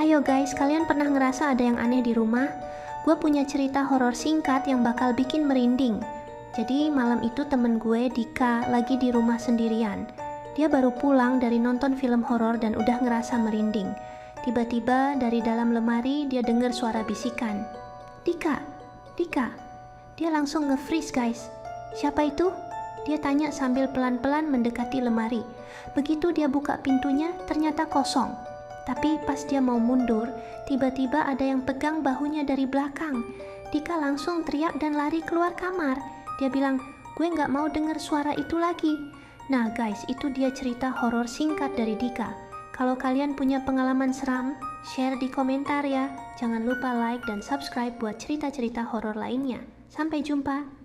Ayo guys, kalian pernah ngerasa ada yang aneh di rumah? Gue punya cerita horor singkat yang bakal bikin merinding. Jadi malam itu temen gue, Dika, lagi di rumah sendirian. Dia baru pulang dari nonton film horor dan udah ngerasa merinding. Tiba-tiba dari dalam lemari dia dengar suara bisikan. Dika, Dika. Dia langsung nge-freeze guys. Siapa itu? Dia tanya sambil pelan-pelan mendekati lemari. Begitu dia buka pintunya, ternyata kosong. Tapi pas dia mau mundur, tiba-tiba ada yang pegang bahunya dari belakang. Dika langsung teriak dan lari keluar kamar. Dia bilang, gue gak mau denger suara itu lagi. Nah guys, itu dia cerita horor singkat dari Dika. Kalau kalian punya pengalaman seram, share di komentar ya. Jangan lupa like dan subscribe buat cerita-cerita horor lainnya. Sampai jumpa.